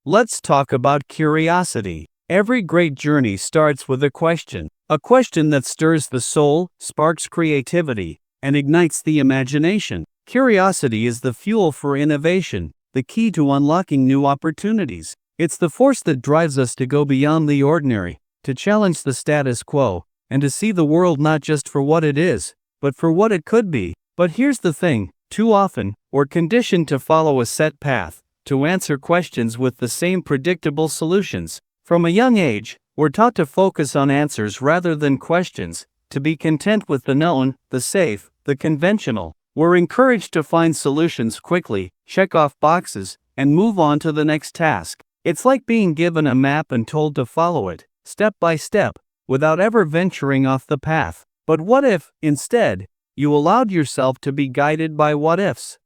Let's talk about curiosity. Every great journey starts with a question that stirs the soul, sparks creativity, and ignites the imagination. Curiosity is the fuel for innovation, the key to unlocking new opportunities. It's the force that drives us to go beyond the ordinary, to challenge the status quo, and to see the world not just for what it is, but for what it could be. But here's the thing, too often, we're conditioned to follow a set path, to answer questions with the same predictable solutions. From a young age, we're taught to focus on answers rather than questions, to be content with the known, the safe, the conventional. We're encouraged to find solutions quickly, check off boxes, and move on to the next task. It's like being given a map and told to follow it, step by step, without ever venturing off the path. But what if, instead, you allowed yourself to be guided by what-ifs?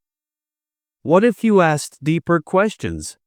What if you asked deeper questions?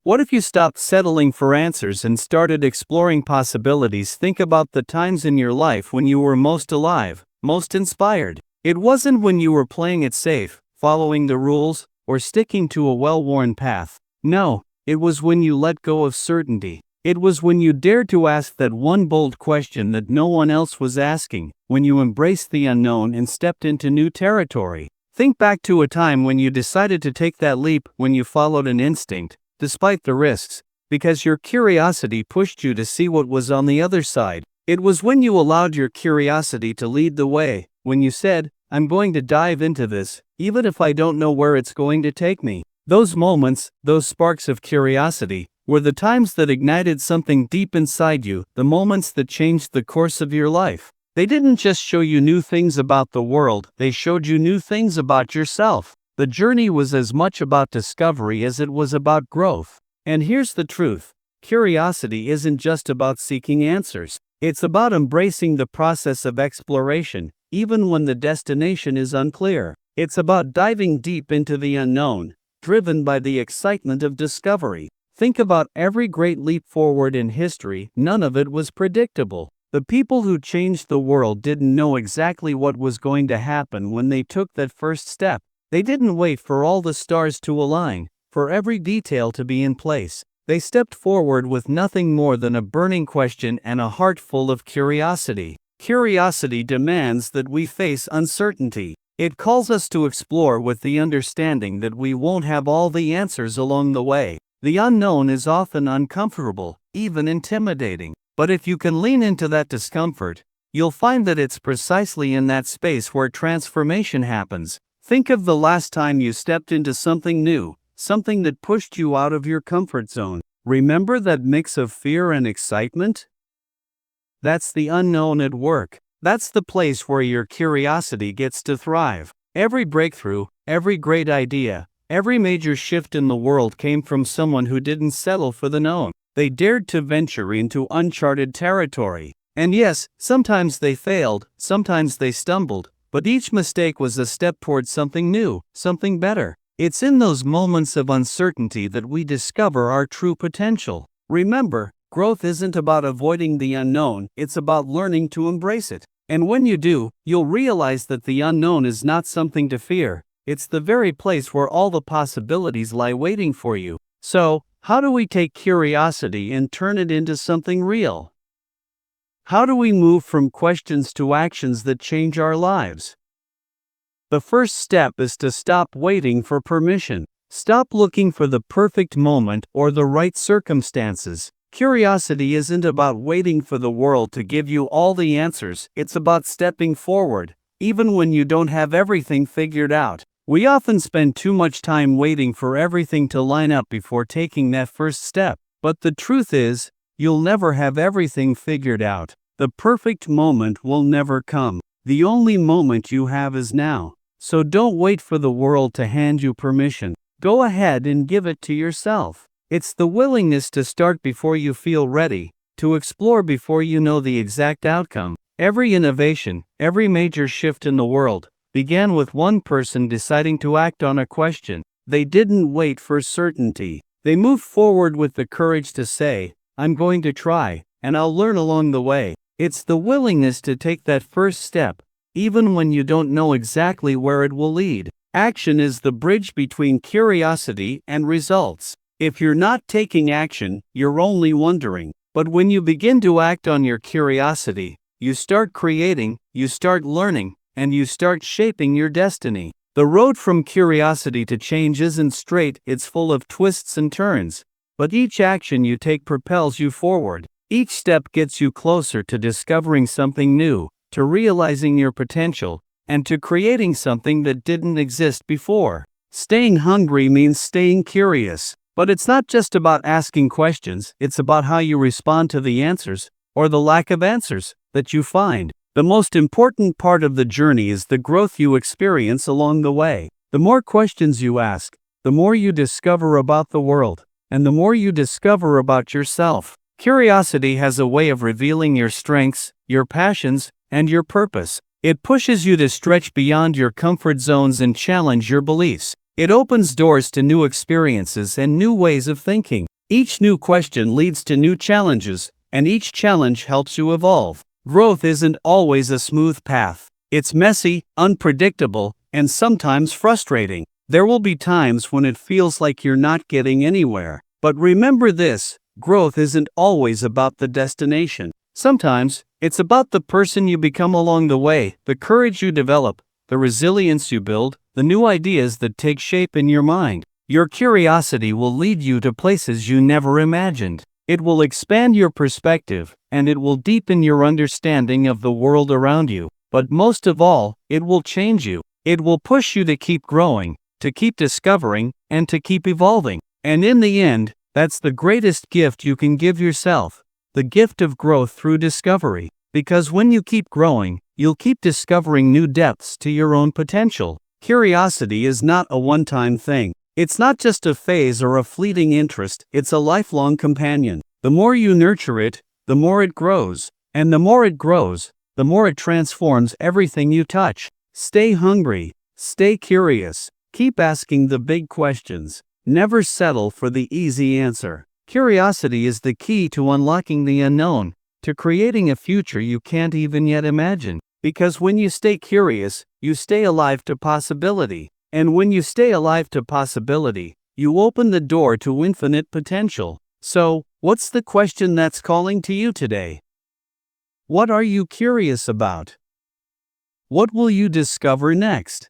What if you stopped settling for answers and started exploring possibilities? Think about the times in your life when you were most alive, most inspired. It wasn't when you were playing it safe, following the rules, or sticking to a well-worn path. No, it was when you let go of certainty. It was when you dared to ask that one bold question that no one else was asking, when you embraced the unknown and stepped into new territory. Think back to a time when you decided to take that leap, when you followed an instinct, despite the risks, because your curiosity pushed you to see what was on the other side. It was when you allowed your curiosity to lead the way, when you said, "I'm going to dive into this, even if I don't know where it's going to take me." Those moments, those sparks of curiosity, were the times that ignited something deep inside you, the moments that changed the course of your life. They didn't just show you new things about the world, they showed you new things about yourself. The journey was as much about discovery as it was about growth. And here's the truth: curiosity isn't just about seeking answers. It's about embracing the process of exploration, even when the destination is unclear. It's about diving deep into the unknown, driven by the excitement of discovery. Think about every great leap forward in history, none of it was predictable. The people who changed the world didn't know exactly what was going to happen when they took that first step. They didn't wait for all the stars to align, for every detail to be in place. They stepped forward with nothing more than a burning question and a heart full of curiosity. Curiosity demands that we face uncertainty. It calls us to explore with the understanding that we won't have all the answers along the way. The unknown is often uncomfortable, even intimidating. But if you can lean into that discomfort, you'll find that it's precisely in that space where transformation happens. Think of the last time you stepped into something new, something that pushed you out of your comfort zone. Remember that mix of fear and excitement? That's the unknown at work. That's the place where your curiosity gets to thrive. Every breakthrough, every great idea, every major shift in the world came from someone who didn't settle for the known. They dared to venture into uncharted territory. And yes, sometimes they failed, sometimes they stumbled, but each mistake was a step towards something new, something better. It's in those moments of uncertainty that we discover our true potential. Remember, growth isn't about avoiding the unknown, it's about learning to embrace it. And when you do, you'll realize that the unknown is not something to fear. It's the very place where all the possibilities lie waiting for you. So, how do we take curiosity and turn it into something real? How do we move from questions to actions that change our lives? The first step is to stop waiting for permission. Stop looking for the perfect moment or the right circumstances. Curiosity isn't about waiting for the world to give you all the answers, it's about stepping forward, even when you don't have everything figured out. We often spend too much time waiting for everything to line up before taking that first step. But the truth is, you'll never have everything figured out. The perfect moment will never come. The only moment you have is now. So don't wait for the world to hand you permission. Go ahead and give it to yourself. It's the willingness to start before you feel ready, to explore before you know the exact outcome. Every innovation, every major shift in the world, began with one person deciding to act on a question. They didn't wait for certainty. They moved forward with the courage to say, "I'm going to try, and I'll learn along the way." It's the willingness to take that first step, even when you don't know exactly where it will lead. Action is the bridge between curiosity and results. If you're not taking action, you're only wondering. But when you begin to act on your curiosity, you start creating, you start learning, and you start shaping your destiny. The road from curiosity to change isn't straight, it's full of twists and turns. But each action you take propels you forward. Each step gets you closer to discovering something new, to realizing your potential, and to creating something that didn't exist before. Staying hungry means staying curious. But it's not just about asking questions, it's about how you respond to the answers, or the lack of answers, that you find. The most important part of the journey is the growth you experience along the way. The more questions you ask, the more you discover about the world, and the more you discover about yourself. Curiosity has a way of revealing your strengths, your passions, and your purpose. It pushes you to stretch beyond your comfort zones and challenge your beliefs. It opens doors to new experiences and new ways of thinking. Each new question leads to new challenges, and each challenge helps you evolve. Growth isn't always a smooth path. It's messy, unpredictable, and sometimes frustrating. There will be times when it feels like you're not getting anywhere. But remember this, growth isn't always about the destination. Sometimes, it's about the person you become along the way, the courage you develop, the resilience you build, the new ideas that take shape in your mind. Your curiosity will lead you to places you never imagined. It will expand your perspective, and it will deepen your understanding of the world around you. But most of all, it will change you. It will push you to keep growing, to keep discovering, and to keep evolving. And in the end, that's the greatest gift you can give yourself, the gift of growth through discovery. Because when you keep growing, you'll keep discovering new depths to your own potential. Curiosity is not a one-time thing. It's not just a phase or a fleeting interest, it's a lifelong companion. The more you nurture it, the more it grows. And the more it grows, the more it transforms everything you touch. Stay hungry, stay curious, keep asking the big questions. Never settle for the easy answer. Curiosity is the key to unlocking the unknown, to creating a future you can't even yet imagine. Because when you stay curious, you stay alive to possibility. And when you stay alive to possibility, you open the door to infinite potential. So, what's the question that's calling to you today? What are you curious about? What will you discover next?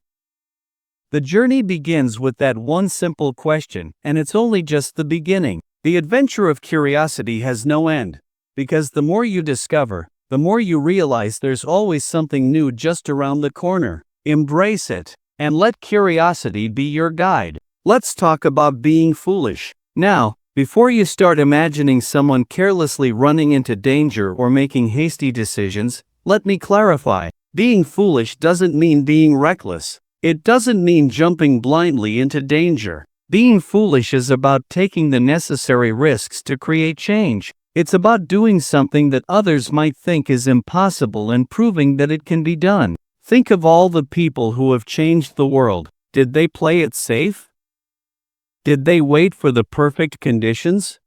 The journey begins with that one simple question, and it's only just the beginning. The adventure of curiosity has no end. Because the more you discover, the more you realize there's always something new just around the corner. Embrace it, and let curiosity be your guide. Let's talk about being foolish. Now, before you start imagining someone carelessly running into danger or making hasty decisions, let me clarify. Being foolish doesn't mean being reckless. It doesn't mean jumping blindly into danger. Being foolish is about taking the necessary risks to create change. It's about doing something that others might think is impossible and proving that it can be done. Think of all the people who have changed the world. Did they play it safe? Did they wait for the perfect conditions?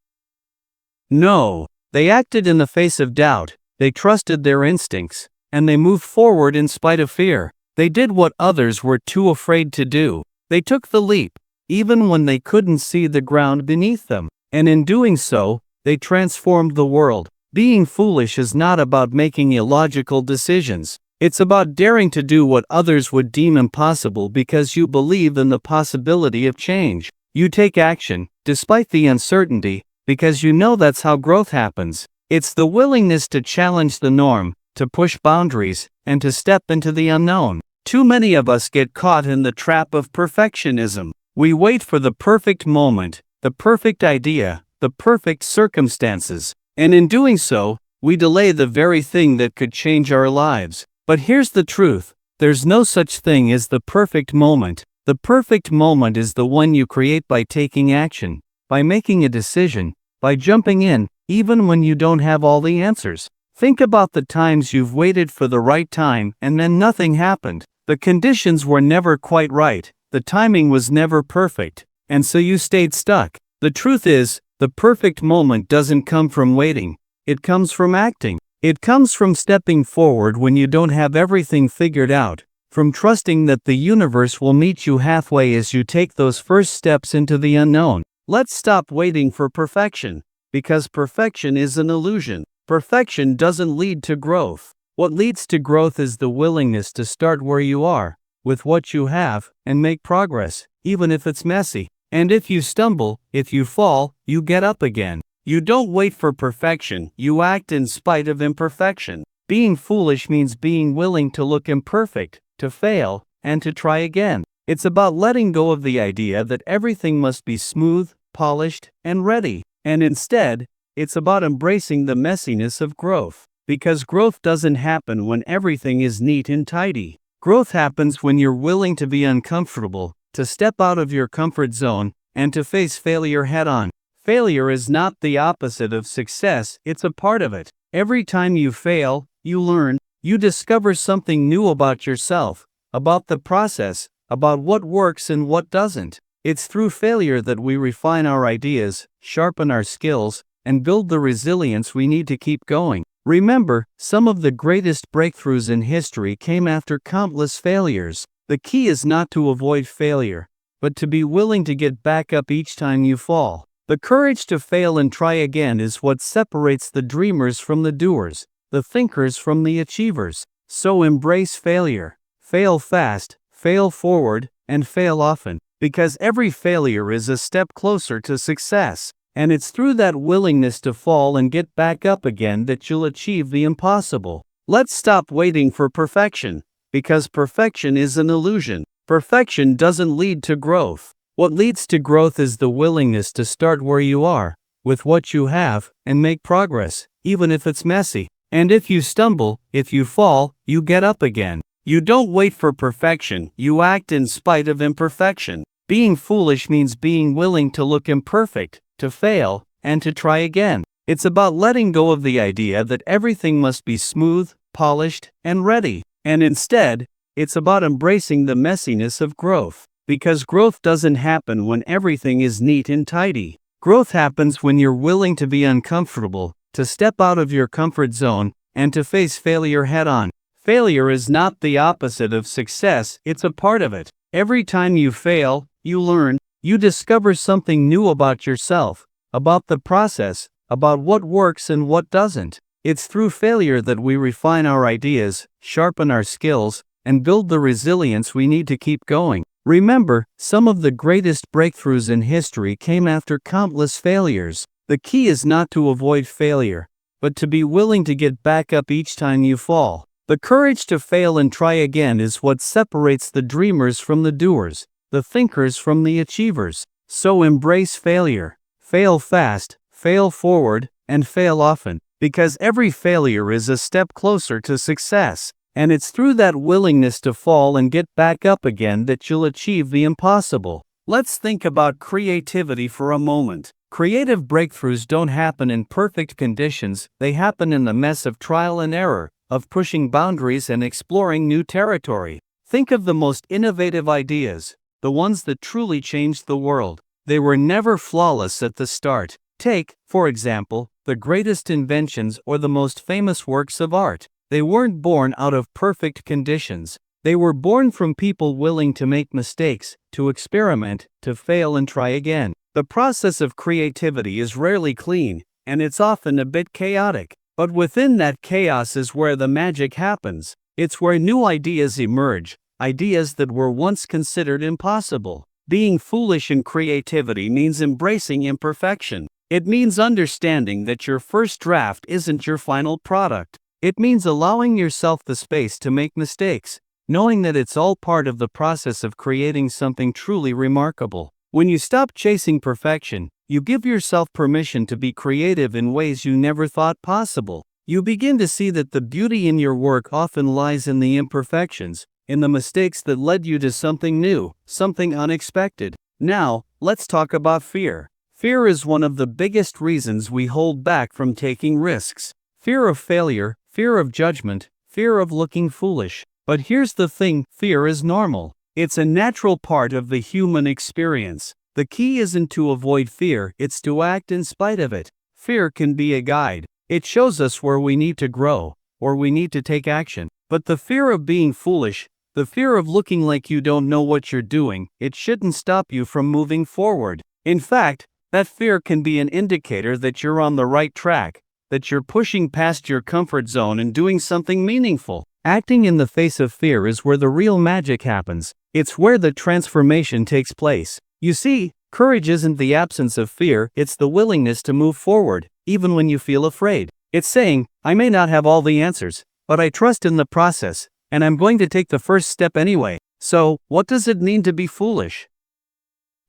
No. They acted in the face of doubt, they trusted their instincts, and they moved forward in spite of fear. They did what others were too afraid to do. They took the leap, even when they couldn't see the ground beneath them. And in doing so, they transformed the world. Being foolish is not about making illogical decisions. It's about daring to do what others would deem impossible because you believe in the possibility of change. You take action, despite the uncertainty, because you know that's how growth happens. It's the willingness to challenge the norm, to push boundaries, and to step into the unknown. Too many of us get caught in the trap of perfectionism. We wait for the perfect moment, the perfect idea, the perfect circumstances, and in doing so, we delay the very thing that could change our lives. But here's the truth, there's no such thing as the perfect moment. The perfect moment is the one you create by taking action, by making a decision, by jumping in, even when you don't have all the answers. Think about the times you've waited for the right time and then nothing happened. The conditions were never quite right, the timing was never perfect, and so you stayed stuck. The truth is, the perfect moment doesn't come from waiting, it comes from acting. It comes from stepping forward when you don't have everything figured out, from trusting that the universe will meet you halfway as you take those first steps into the unknown. Let's stop waiting for perfection, because perfection is an illusion. Perfection doesn't lead to growth. What leads to growth is the willingness to start where you are, with what you have, and make progress, even if it's messy. And if you stumble, if you fall, you get up again. You don't wait for perfection, you act in spite of imperfection. Being foolish means being willing to look imperfect, to fail, and to try again. It's about letting go of the idea that everything must be smooth, polished, and ready. And instead, it's about embracing the messiness of growth. Because growth doesn't happen when everything is neat and tidy. Growth happens when you're willing to be uncomfortable, to step out of your comfort zone, and to face failure head on. Failure is not the opposite of success, it's a part of it. Every time you fail, you learn, you discover something new about yourself, about the process, about what works and what doesn't. It's through failure that we refine our ideas, sharpen our skills, and build the resilience we need to keep going. Remember, some of the greatest breakthroughs in history came after countless failures. The key is not to avoid failure, but to be willing to get back up each time you fall. The courage to fail and try again is what separates the dreamers from the doers, the thinkers from the achievers. So embrace failure. Fail fast, fail forward, and fail often, because every failure is a step closer to success. And it's through that willingness to fall and get back up again that you'll achieve the impossible. Let's stop waiting for perfection, because perfection is an illusion. Perfection doesn't lead to growth. What leads to growth is the willingness to start where you are, with what you have, and make progress, even if it's messy. And if you stumble, if you fall, you get up again. You don't wait for perfection, you act in spite of imperfection. Being foolish means being willing to look imperfect, to fail, and to try again. It's about letting go of the idea that everything must be smooth, polished, and ready. And instead, it's about embracing the messiness of growth. Because growth doesn't happen when everything is neat and tidy. Growth happens when you're willing to be uncomfortable, to step out of your comfort zone, and to face failure head on. Failure is not the opposite of success, it's a part of it. Every time you fail, you learn, you discover something new about yourself, about the process, about what works and what doesn't. It's through failure that we refine our ideas, sharpen our skills, and build the resilience we need to keep going. Remember, some of the greatest breakthroughs in history came after countless failures. The key is not to avoid failure, but to be willing to get back up each time you fall. The courage to fail and try again is what separates the dreamers from the doers, the thinkers from the achievers. So embrace failure. Fail fast, fail forward, and fail often, because every failure is a step closer to success. And it's through that willingness to fall and get back up again that you'll achieve the impossible. Let's think about creativity for a moment. Creative breakthroughs don't happen in perfect conditions, they happen in the mess of trial and error, of pushing boundaries and exploring new territory. Think of the most innovative ideas, the ones that truly changed the world. They were never flawless at the start. Take, for example, the greatest inventions or the most famous works of art. They weren't born out of perfect conditions. They were born from people willing to make mistakes, to experiment, to fail and try again. The process of creativity is rarely clean, and it's often a bit chaotic. But within that chaos is where the magic happens. It's where new ideas emerge, ideas that were once considered impossible. Being foolish in creativity means embracing imperfection. It means understanding that your first draft isn't your final product. It means allowing yourself the space to make mistakes, knowing that it's all part of the process of creating something truly remarkable. When you stop chasing perfection, you give yourself permission to be creative in ways you never thought possible. You begin to see that the beauty in your work often lies in the imperfections, in the mistakes that led you to something new, something unexpected. Now, let's talk about fear. Fear is one of the biggest reasons we hold back from taking risks. Fear of failure, fear of judgment, fear of looking foolish. But here's the thing, fear is normal. It's a natural part of the human experience. The key isn't to avoid fear, it's to act in spite of it. Fear can be a guide. It shows us where we need to grow, or we need to take action. But the fear of being foolish, the fear of looking like you don't know what you're doing, it shouldn't stop you from moving forward. In fact, That fear can be an indicator that you're on the right track, that you're pushing past your comfort zone and doing something meaningful. Acting in the face of fear is where the real magic happens. It's where the transformation takes place. You see, courage isn't the absence of fear, it's the willingness to move forward, even when you feel afraid. It's saying, I may not have all the answers, but I trust in the process, and I'm going to take the first step anyway. So, what does it mean to be foolish?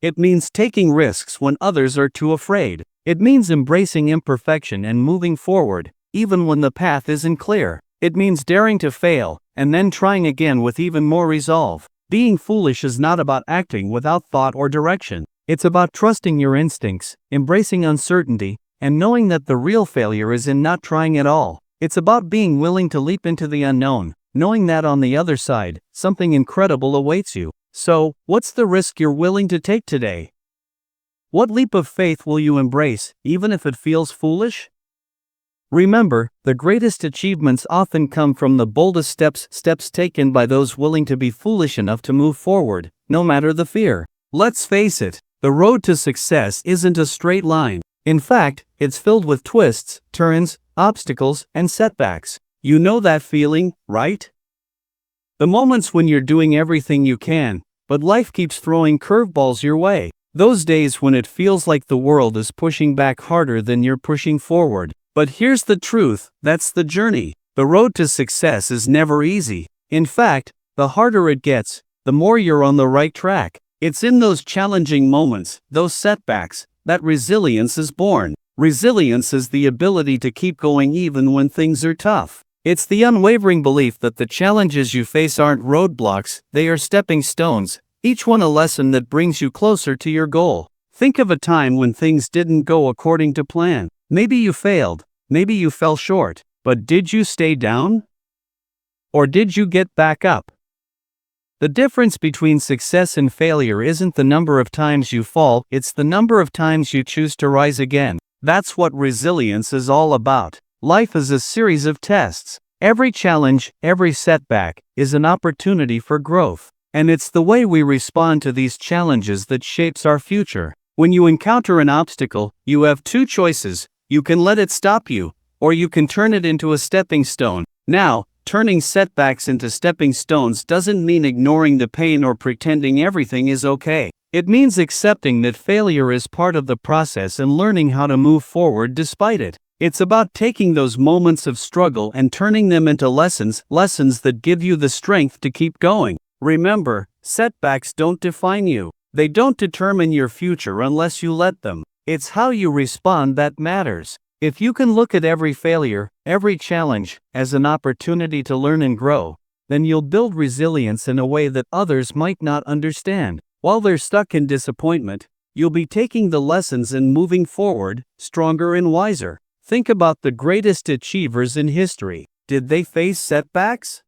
It means taking risks when others are too afraid. It means embracing imperfection and moving forward, even when the path isn't clear. It means daring to fail, and then trying again with even more resolve. Being foolish is not about acting without thought or direction. It's about trusting your instincts, embracing uncertainty, and knowing that the real failure is in not trying at all. It's about being willing to leap into the unknown, knowing that on the other side, something incredible awaits you. So, what's the risk you're willing to take today? What leap of faith will you embrace, even if it feels foolish? Remember, the greatest achievements often come from the boldest steps taken by those willing to be foolish enough to move forward, no matter the fear. Let's face it, the road to success isn't a straight line. In fact, it's filled with twists, turns, obstacles, and setbacks. You know that feeling, right? The moments when you're doing everything you can, but life keeps throwing curveballs your way. Those days when it feels like the world is pushing back harder than you're pushing forward. But here's the truth, that's the journey. The road to success is never easy. In fact, the harder it gets, the more you're on the right track. It's in those challenging moments, those setbacks, that resilience is born. Resilience is the ability to keep going even when things are tough. It's the unwavering belief that the challenges you face aren't roadblocks, they are stepping stones, each one a lesson that brings you closer to your goal. Think of a time when things didn't go according to plan. Maybe you failed, maybe you fell short, but did you stay down? Or did you get back up? The difference between success and failure isn't the number of times you fall, it's the number of times you choose to rise again. That's what resilience is all about. Life is a series of tests. Every challenge, every setback, is an opportunity for growth. And it's the way we respond to these challenges that shapes our future. When you encounter an obstacle, you have two choices. You can let it stop you, or you can turn it into a stepping stone. Now, turning setbacks into stepping stones doesn't mean ignoring the pain or pretending everything is okay. It means accepting that failure is part of the process and learning how to move forward despite it. It's about taking those moments of struggle and turning them into lessons that give you the strength to keep going. Remember, setbacks don't define you. They don't determine your future unless you let them. It's how you respond that matters. If you can look at every failure, every challenge, as an opportunity to learn and grow, then you'll build resilience in a way that others might not understand. While they're stuck in disappointment, you'll be taking the lessons and moving forward, stronger and wiser. Think about the greatest achievers in history. Did they face setbacks?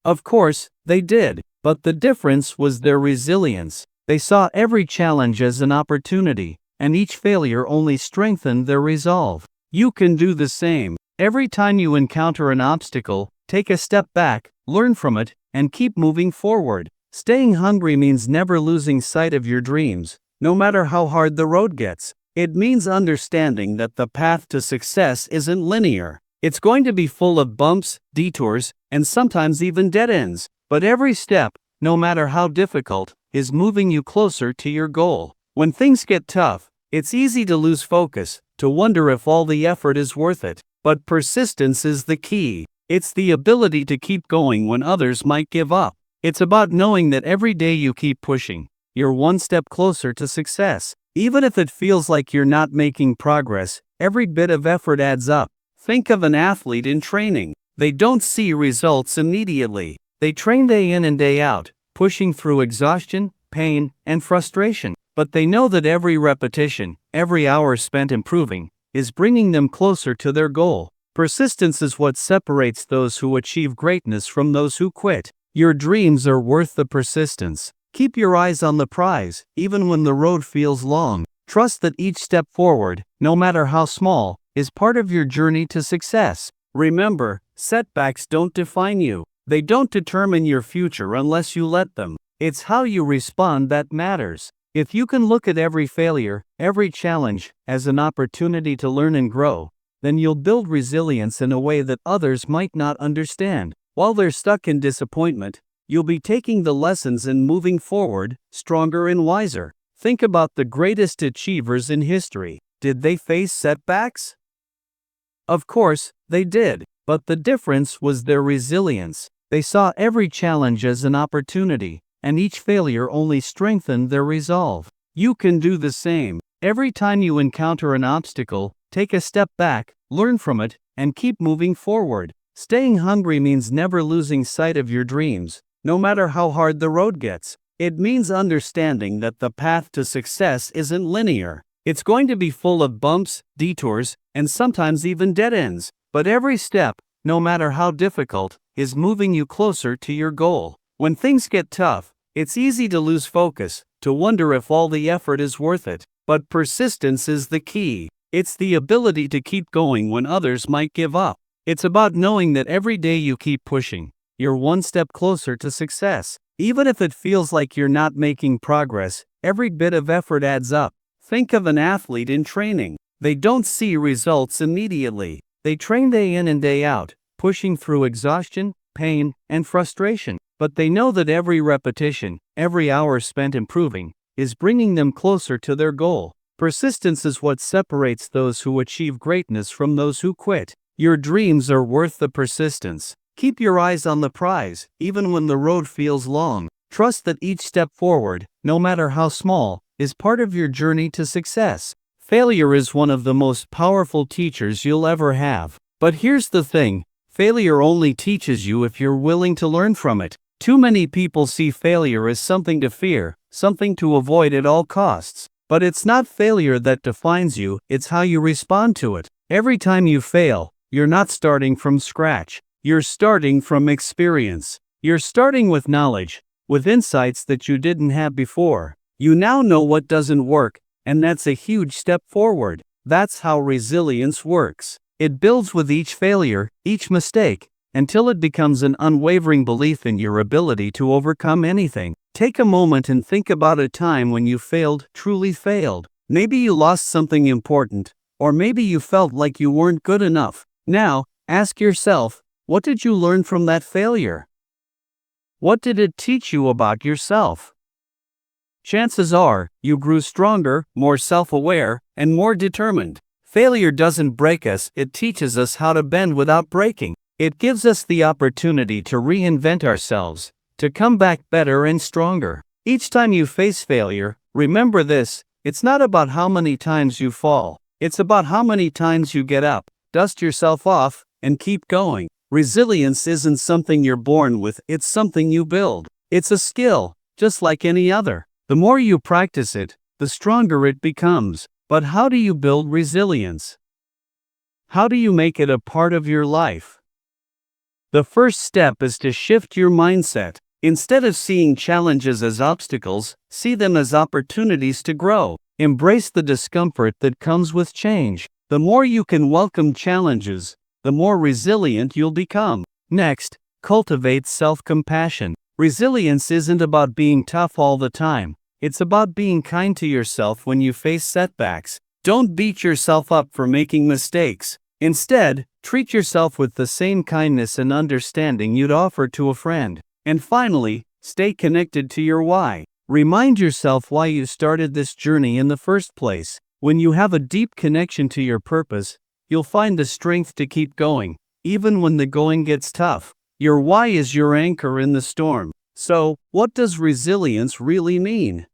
Of course, they did, but the difference was their resilience. They saw every challenge as an opportunity, and each failure only strengthened their resolve. You can do the same. Every time you encounter an obstacle, take a step back, learn from it, and keep moving forward. Staying hungry means never losing sight of your dreams, no matter how hard the road gets. It means understanding that the path to success isn't linear. It's going to be full of bumps, detours, and sometimes even dead ends. But every step, no matter how difficult, is moving you closer to your goal. When things get tough, it's easy to lose focus, to wonder if all the effort is worth it. But persistence is the key. It's the ability to keep going when others might give up. It's about knowing that every day you keep pushing, you're one step closer to success. Even if it feels like you're not making progress, every bit of effort adds up. Think of an athlete in training. They don't see results immediately. They train day in and day out, pushing through exhaustion, pain, and frustration. But they know that every repetition, every hour spent improving, is bringing them closer to their goal. Persistence is what separates those who achieve greatness from those who quit. Your dreams are worth the persistence. Keep your eyes on the prize, even when the road feels long. Trust that each step forward, no matter how small, is part of your journey to success. Remember, setbacks don't define you. They don't determine your future unless you let them. It's how you respond that matters. If you can look at every failure, every challenge, as an opportunity to learn and grow, then you'll build resilience in a way that others might not understand. While they're stuck in disappointment, you'll be taking the lessons and moving forward, stronger and wiser. Think about the greatest achievers in history. Did they face setbacks? Of course, they did, but the difference was their resilience. They saw every challenge as an opportunity, and each failure only strengthened their resolve. You can do the same. Every time you encounter an obstacle, take a step back, learn from it, and keep moving forward. Staying hungry means never losing sight of your dreams, no matter how hard the road gets. It means understanding that the path to success isn't linear. It's going to be full of bumps, detours, and sometimes even dead ends. But every step, no matter how difficult, is moving you closer to your goal. When things get tough, it's easy to lose focus, to wonder if all the effort is worth it. But persistence is the key. It's the ability to keep going when others might give up. It's about knowing that every day you keep pushing, you're one step closer to success. Even if it feels like you're not making progress, every bit of effort adds up. Think of an athlete in training. They don't see results immediately. They train day in and day out, pushing through exhaustion, pain, and frustration. But they know that every repetition, every hour spent improving, is bringing them closer to their goal. Persistence is what separates those who achieve greatness from those who quit. Your dreams are worth the persistence. Keep your eyes on the prize, even when the road feels long. Trust that each step forward, no matter how small, is part of your journey to success. Failure is one of the most powerful teachers you'll ever have. But here's the thing, failure only teaches you if you're willing to learn from it. Too many people see failure as something to fear, something to avoid at all costs. But it's not failure that defines you, it's how you respond to it. Every time you fail, you're not starting from scratch. You're starting from experience. You're starting with knowledge, with insights that you didn't have before. You now know what doesn't work, and that's a huge step forward. That's how resilience works. It builds with each failure, each mistake, until it becomes an unwavering belief in your ability to overcome anything. Take a moment and think about a time when you failed, truly failed. Maybe you lost something important, or maybe you felt like you weren't good enough. Now, ask yourself, what did you learn from that failure? What did it teach you about yourself? Chances are, you grew stronger, more self-aware, and more determined. Failure doesn't break us, it teaches us how to bend without breaking. It gives us the opportunity to reinvent ourselves, to come back better and stronger. Each time you face failure, remember this, it's not about how many times you fall. It's about how many times you get up, dust yourself off, and keep going. Resilience isn't something you're born with, it's something you build. It's a skill, just like any other. The more you practice it, the stronger it becomes. But how do you build resilience? How do you make it a part of your life? The first step is to shift your mindset. Instead of seeing challenges as obstacles, see them as opportunities to grow. Embrace the discomfort that comes with change. The more you can welcome challenges, the more resilient you'll become. Next, cultivate self-compassion. Resilience isn't about being tough all the time. It's about being kind to yourself when you face setbacks. Don't beat yourself up for making mistakes. Instead, treat yourself with the same kindness and understanding you'd offer to a friend. And finally, stay connected to your why. Remind yourself why you started this journey in the first place. When you have a deep connection to your purpose, you'll find the strength to keep going, even when the going gets tough. Your why is your anchor in the storm. So, what does resilience really mean?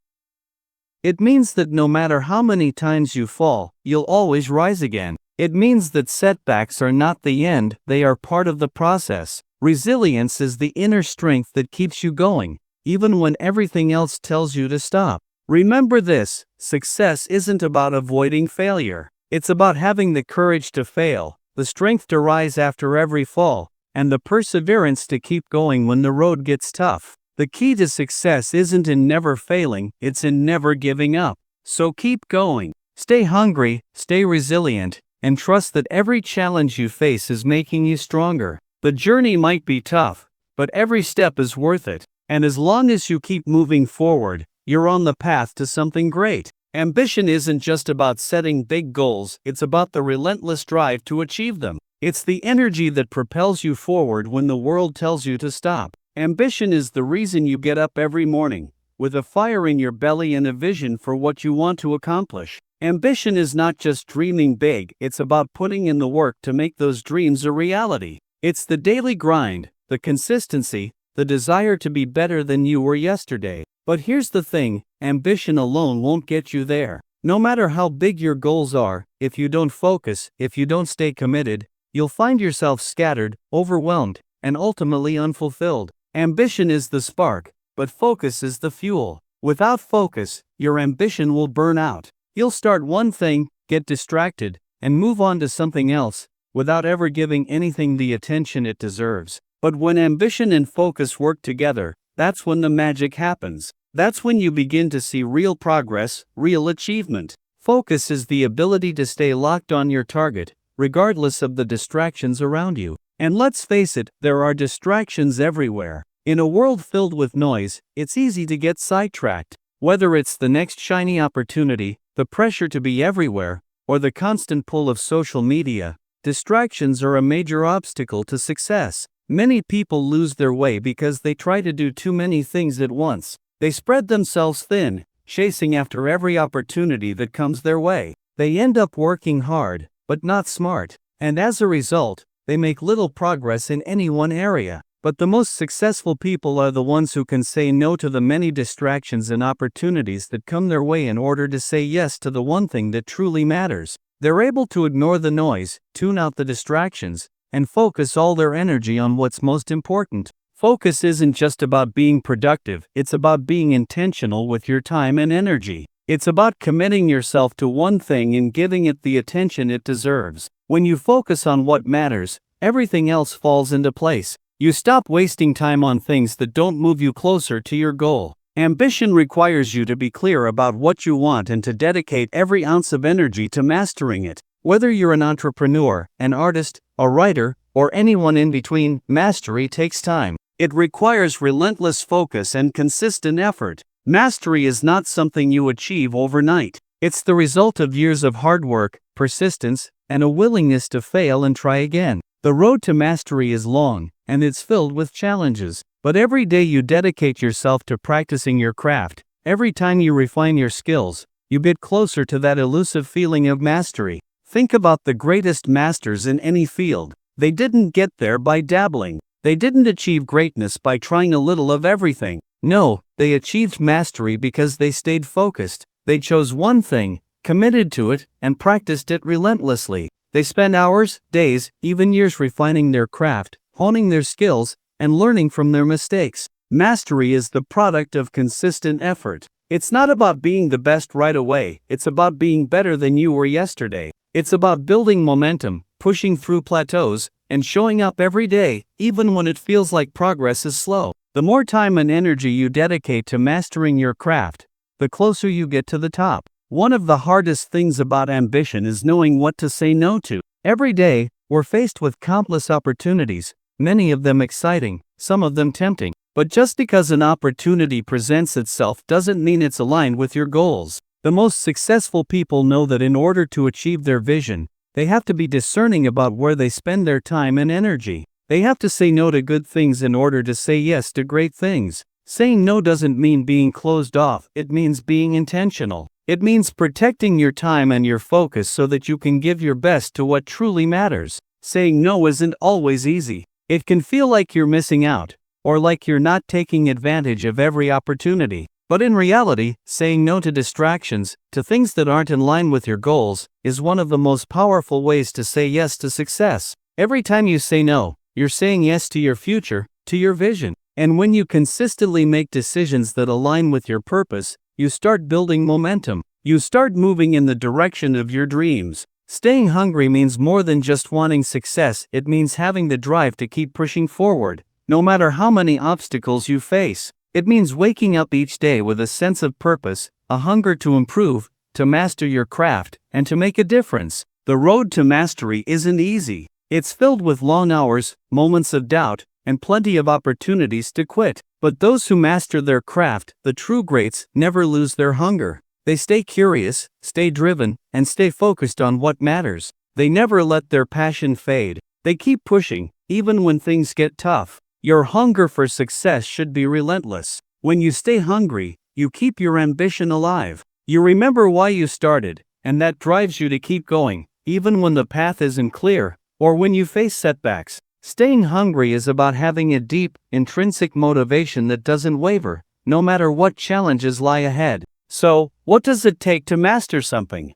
It means that no matter how many times you fall, you'll always rise again. It means that setbacks are not the end, they are part of the process. Resilience is the inner strength that keeps you going, even when everything else tells you to stop. Remember this, success isn't about avoiding failure. It's about having the courage to fail, the strength to rise after every fall, and the perseverance to keep going when the road gets tough. The key to success isn't in never failing, it's in never giving up. So keep going. Stay hungry, stay resilient, and trust that every challenge you face is making you stronger. The journey might be tough, but every step is worth it. And as long as you keep moving forward, you're on the path to something great. Ambition isn't just about setting big goals, it's about the relentless drive to achieve them. It's the energy that propels you forward when the world tells you to stop. Ambition is the reason you get up every morning, with a fire in your belly and a vision for what you want to accomplish. Ambition is not just dreaming big, it's about putting in the work to make those dreams a reality. It's the daily grind, the consistency, the desire to be better than you were yesterday. But here's the thing, ambition alone won't get you there. No matter how big your goals are, if you don't focus, if you don't stay committed, you'll find yourself scattered, overwhelmed, and ultimately unfulfilled. Ambition is the spark, but focus is the fuel. Without focus, your ambition will burn out. You'll start one thing, get distracted, and move on to something else, without ever giving anything the attention it deserves. But when ambition and focus work together, that's when the magic happens. That's when you begin to see real progress, real achievement. Focus is the ability to stay locked on your target, regardless of the distractions around you. And let's face it, there are distractions everywhere. In a world filled with noise, it's easy to get sidetracked. Whether it's the next shiny opportunity, the pressure to be everywhere, or the constant pull of social media, distractions are a major obstacle to success. Many people lose their way because they try to do too many things at once. They spread themselves thin, chasing after every opportunity that comes their way. They end up working hard, but not smart, and as a result, they make little progress in any one area. But the most successful people are the ones who can say no to the many distractions and opportunities that come their way in order to say yes to the one thing that truly matters. They're able to ignore the noise, tune out the distractions, and focus all their energy on what's most important. Focus isn't just about being productive, it's about being intentional with your time and energy. It's about committing yourself to one thing and giving it the attention it deserves. When you focus on what matters, everything else falls into place. You stop wasting time on things that don't move you closer to your goal. Ambition requires you to be clear about what you want and to dedicate every ounce of energy to mastering it. Whether you're an entrepreneur, an artist, a writer, or anyone in between, mastery takes time. It requires relentless focus and consistent effort. Mastery is not something you achieve overnight. It's the result of years of hard work, persistence, and a willingness to fail and try again. The road to mastery is long, and it's filled with challenges. But every day you dedicate yourself to practicing your craft, every time you refine your skills, you get closer to that elusive feeling of mastery. Think about the greatest masters in any field. They didn't get there by dabbling. They didn't achieve greatness by trying a little of everything. No, they achieved mastery because they stayed focused. They chose one thing, committed to it, and practiced it relentlessly. They spent hours, days, even years refining their craft, honing their skills, and learning from their mistakes. Mastery is the product of consistent effort. It's not about being the best right away, it's about being better than you were yesterday. It's about building momentum, pushing through plateaus, and showing up every day, even when it feels like progress is slow. The more time and energy you dedicate to mastering your craft, the closer you get to the top. One of the hardest things about ambition is knowing what to say no to. Every day, we're faced with countless opportunities, many of them exciting, some of them tempting. But just because an opportunity presents itself doesn't mean it's aligned with your goals. The most successful people know that in order to achieve their vision, they have to be discerning about where they spend their time and energy. They have to say no to good things in order to say yes to great things. Saying no doesn't mean being closed off, it means being intentional. It means protecting your time and your focus so that you can give your best to what truly matters. Saying no isn't always easy. It can feel like you're missing out, or like you're not taking advantage of every opportunity. But in reality, saying no to distractions, to things that aren't in line with your goals, is one of the most powerful ways to say yes to success. Every time you say no, you're saying yes to your future, to your vision. And when you consistently make decisions that align with your purpose, you start building momentum. You start moving in the direction of your dreams. Staying hungry means more than just wanting success, it means having the drive to keep pushing forward, no matter how many obstacles you face. It means waking up each day with a sense of purpose, a hunger to improve, to master your craft, and to make a difference. The road to mastery isn't easy. It's filled with long hours, moments of doubt, and plenty of opportunities to quit. But those who master their craft, the true greats, never lose their hunger. They stay curious, stay driven, and stay focused on what matters. They never let their passion fade. They keep pushing, even when things get tough. Your hunger for success should be relentless. When you stay hungry, you keep your ambition alive. You remember why you started, and that drives you to keep going, even when the path isn't clear, or when you face setbacks. Staying hungry is about having a deep, intrinsic motivation that doesn't waver, no matter what challenges lie ahead. So, what does it take to master something?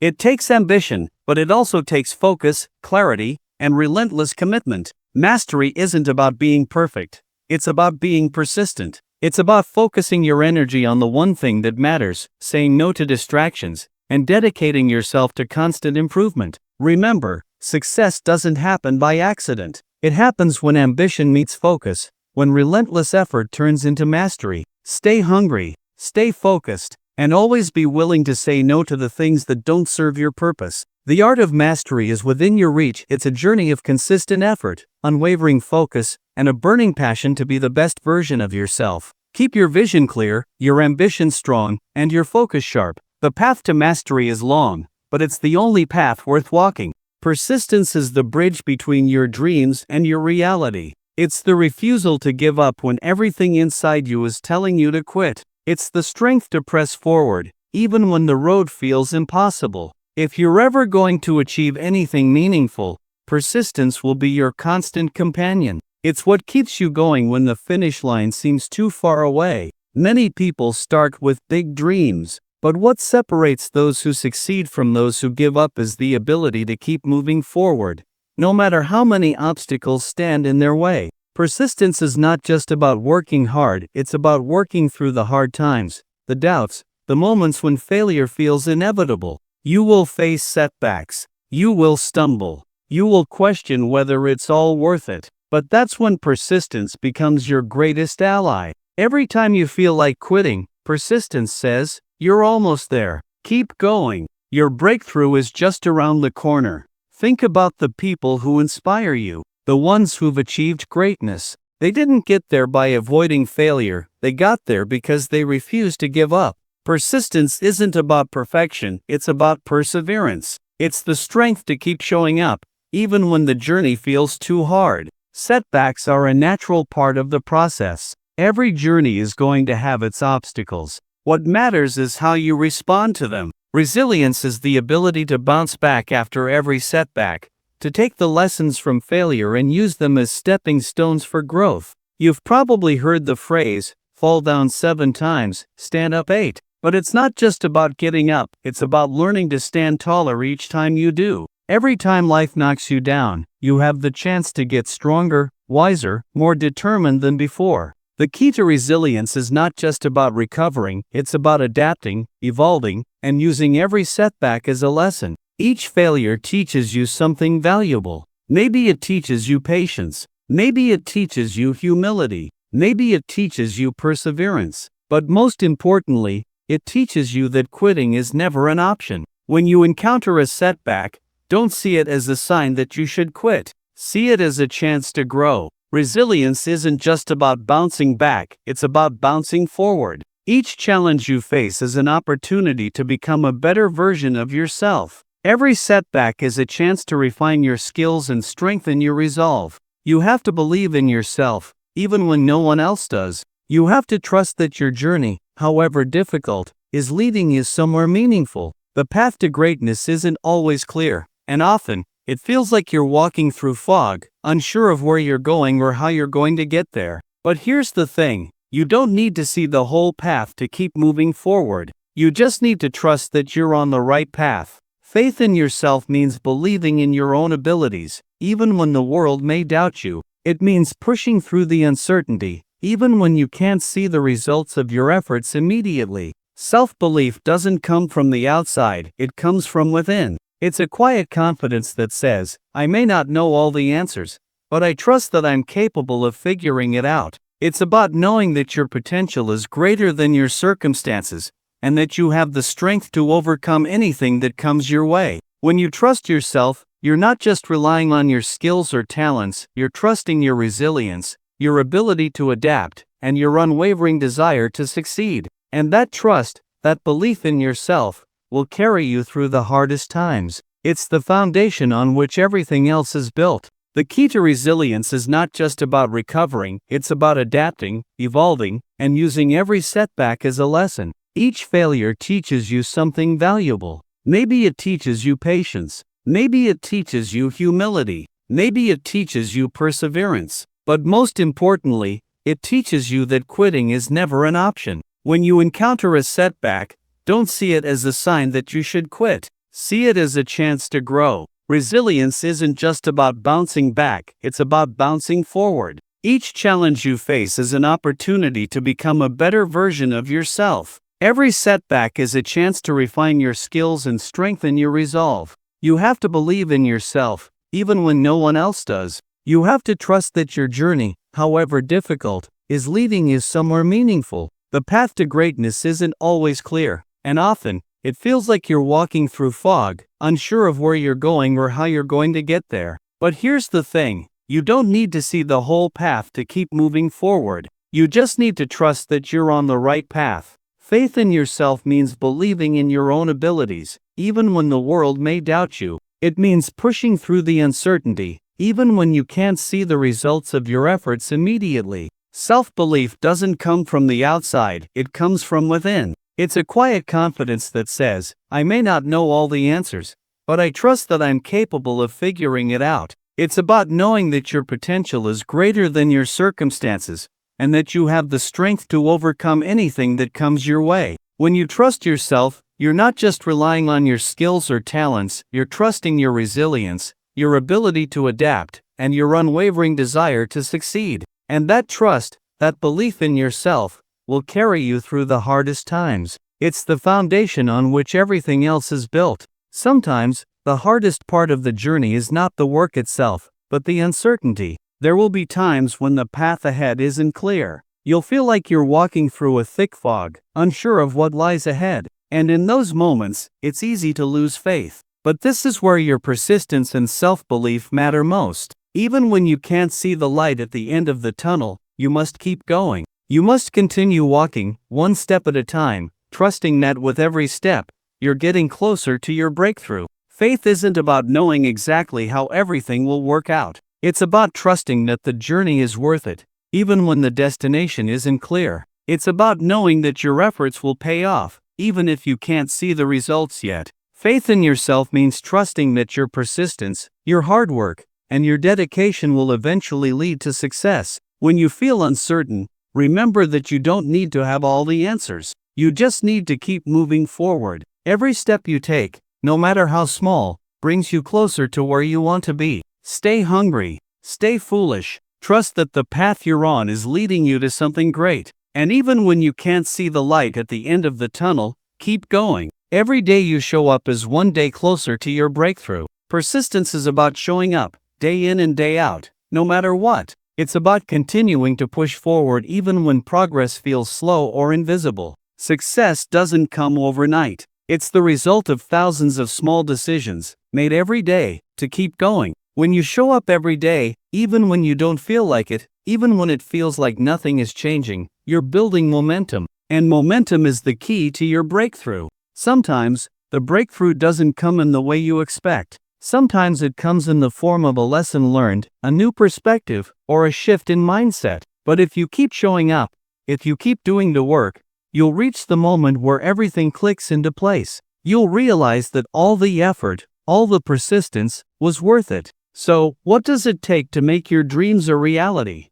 It takes ambition, but it also takes focus, clarity, and relentless commitment. Mastery isn't about being perfect. It's about being persistent. It's about focusing your energy on the one thing that matters, saying no to distractions, and dedicating yourself to constant improvement. Remember, success doesn't happen by accident. It happens when ambition meets focus, when relentless effort turns into mastery. Stay hungry, stay focused, and always be willing to say no to the things that don't serve your purpose. The art of mastery is within your reach. It's a journey of consistent effort, unwavering focus, and a burning passion to be the best version of yourself. Keep your vision clear, your ambition strong, and your focus sharp. The path to mastery is long, but it's the only path worth walking. Persistence is the bridge between your dreams and your reality. It's the refusal to give up when everything inside you is telling you to quit. It's the strength to press forward, even when the road feels impossible. If you're ever going to achieve anything meaningful, persistence will be your constant companion. It's what keeps you going when the finish line seems too far away. Many people start with big dreams, but what separates those who succeed from those who give up is the ability to keep moving forward, no matter how many obstacles stand in their way. Persistence is not just about working hard, it's about working through the hard times, the doubts, the moments when failure feels inevitable. You will face setbacks. You will stumble. You will question whether it's all worth it. But that's when persistence becomes your greatest ally. Every time you feel like quitting, persistence says, "You're almost there. Keep going. Your breakthrough is just around the corner." Think about the people who inspire you, the ones who've achieved greatness. They didn't get there by avoiding failure, they got there because they refused to give up. Persistence isn't about perfection, it's about perseverance. It's the strength to keep showing up, even when the journey feels too hard. Setbacks are a natural part of the process. Every journey is going to have its obstacles. What matters is how you respond to them. Resilience is the ability to bounce back after every setback, to take the lessons from failure and use them as stepping stones for growth. You've probably heard the phrase, "Fall down 7 times, stand up 8." But it's not just about getting up, it's about learning to stand taller each time you do. Every time life knocks you down, you have the chance to get stronger, wiser, more determined than before. The key to resilience is not just about recovering, it's about adapting, evolving, and using every setback as a lesson. Each failure teaches you something valuable. Maybe it teaches you patience. Maybe it teaches you humility. Maybe it teaches you perseverance. But most importantly, it teaches you that quitting is never an option. When you encounter a setback, don't see it as a sign that you should quit. See it as a chance to grow. Resilience isn't just about bouncing back, it's about bouncing forward. Each challenge you face is an opportunity to become a better version of yourself. Every setback is a chance to refine your skills and strengthen your resolve. You have to believe in yourself, even when no one else does. You have to trust that your journey, however difficult, is leading you somewhere meaningful. The path to greatness isn't always clear, and often, it feels like you're walking through fog, unsure of where you're going or how you're going to get there. But here's the thing, you don't need to see the whole path to keep moving forward. You just need to trust that you're on the right path. Faith in yourself means believing in your own abilities, even when the world may doubt you. It means pushing through the uncertainty, even when you can't see the results of your efforts immediately. Self-belief doesn't come from the outside, it comes from within. It's a quiet confidence that says, "I may not know all the answers, but I trust that I'm capable of figuring it out." It's about knowing that your potential is greater than your circumstances, and that you have the strength to overcome anything that comes your way. When you trust yourself, you're not just relying on your skills or talents, you're trusting your resilience, your ability to adapt, and your unwavering desire to succeed. And that trust, that belief in yourself, will carry you through the hardest times. It's the foundation on which everything else is built. The key to resilience is not just about recovering, it's about adapting, evolving, and using every setback as a lesson. Each failure teaches you something valuable. Maybe it teaches you patience. Maybe it teaches you humility. Maybe it teaches you perseverance. But most importantly, it teaches you that quitting is never an option. When you encounter a setback, don't see it as a sign that you should quit. See it as a chance to grow. Resilience isn't just about bouncing back, it's about bouncing forward. Each challenge you face is an opportunity to become a better version of yourself. Every setback is a chance to refine your skills and strengthen your resolve. You have to believe in yourself, even when no one else does. You have to trust that your journey, however difficult, is leading you somewhere meaningful. The path to greatness isn't always clear, and often, it feels like you're walking through fog, unsure of where you're going or how you're going to get there. But here's the thing, you don't need to see the whole path to keep moving forward. You just need to trust that you're on the right path. Faith in yourself means believing in your own abilities, even when the world may doubt you. It means pushing through the uncertainty, even when you can't see the results of your efforts immediately. Self-belief doesn't come from the outside, it comes from within. It's a quiet confidence that says, I may not know all the answers, but I trust that I'm capable of figuring it out. It's about knowing that your potential is greater than your circumstances, and that you have the strength to overcome anything that comes your way. When you trust yourself, you're not just relying on your skills or talents, you're trusting your resilience, your ability to adapt, and your unwavering desire to succeed. And that trust, that belief in yourself, will carry you through the hardest times. It's the foundation on which everything else is built. Sometimes, the hardest part of the journey is not the work itself, but the uncertainty. There will be times when the path ahead isn't clear. You'll feel like you're walking through a thick fog, unsure of what lies ahead. And in those moments, it's easy to lose faith. But this is where your persistence and self-belief matter most. Even when you can't see the light at the end of the tunnel, you must keep going. You must continue walking, one step at a time, trusting that with every step, you're getting closer to your breakthrough. Faith isn't about knowing exactly how everything will work out. It's about trusting that the journey is worth it, even when the destination isn't clear. It's about knowing that your efforts will pay off, even if you can't see the results yet. Faith in yourself means trusting that your persistence, your hard work, and your dedication will eventually lead to success. When you feel uncertain, remember that you don't need to have all the answers. You just need to keep moving forward. Every step you take, no matter how small, brings you closer to where you want to be. Stay hungry, stay foolish, trust that the path you're on is leading you to something great. And even when you can't see the light at the end of the tunnel, keep going. Every day you show up is one day closer to your breakthrough. Persistence is about showing up, day in and day out, no matter what. It's about continuing to push forward even when progress feels slow or invisible. Success doesn't come overnight. It's the result of thousands of small decisions, made every day, to keep going. When you show up every day, even when you don't feel like it, even when it feels like nothing is changing, you're building momentum. And momentum is the key to your breakthrough. Sometimes, the breakthrough doesn't come in the way you expect. Sometimes it comes in the form of a lesson learned, a new perspective, or a shift in mindset. But if you keep showing up, if you keep doing the work, you'll reach the moment where everything clicks into place. You'll realize that all the effort, all the persistence, was worth it. So, what does it take to make your dreams a reality?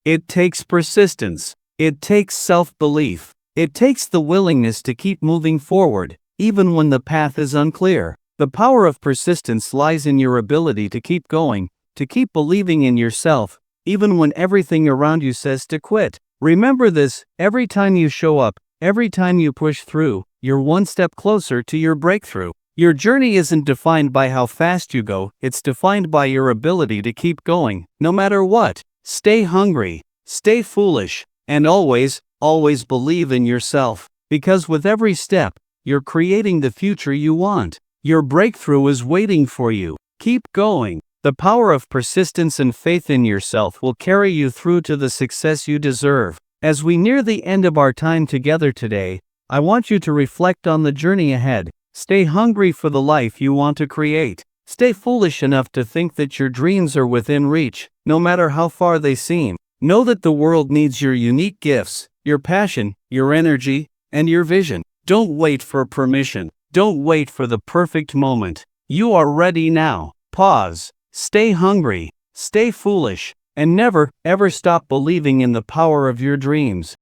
It takes persistence. It takes self-belief. It takes the willingness to keep moving forward, even when the path is unclear. The power of persistence lies in your ability to keep going, to keep believing in yourself, even when everything around you says to quit. Remember this, every time you show up, every time you push through, you're one step closer to your breakthrough. Your journey isn't defined by how fast you go, it's defined by your ability to keep going, no matter what. Stay hungry, stay foolish, and always believe in yourself. Because with every step, you're creating the future you want. Your breakthrough is waiting for you. Keep going. The power of persistence and faith in yourself will carry you through to the success you deserve. As we near the end of our time together today, I want you to reflect on the journey ahead. Stay hungry for the life you want to create. Stay foolish enough to think that your dreams are within reach, no matter how far they seem. Know that the world needs your unique gifts, your passion, your energy, and your vision. Don't wait for permission. Don't wait for the perfect moment. You are ready now. Pause. Stay hungry. Stay foolish. And never, ever stop believing in the power of your dreams.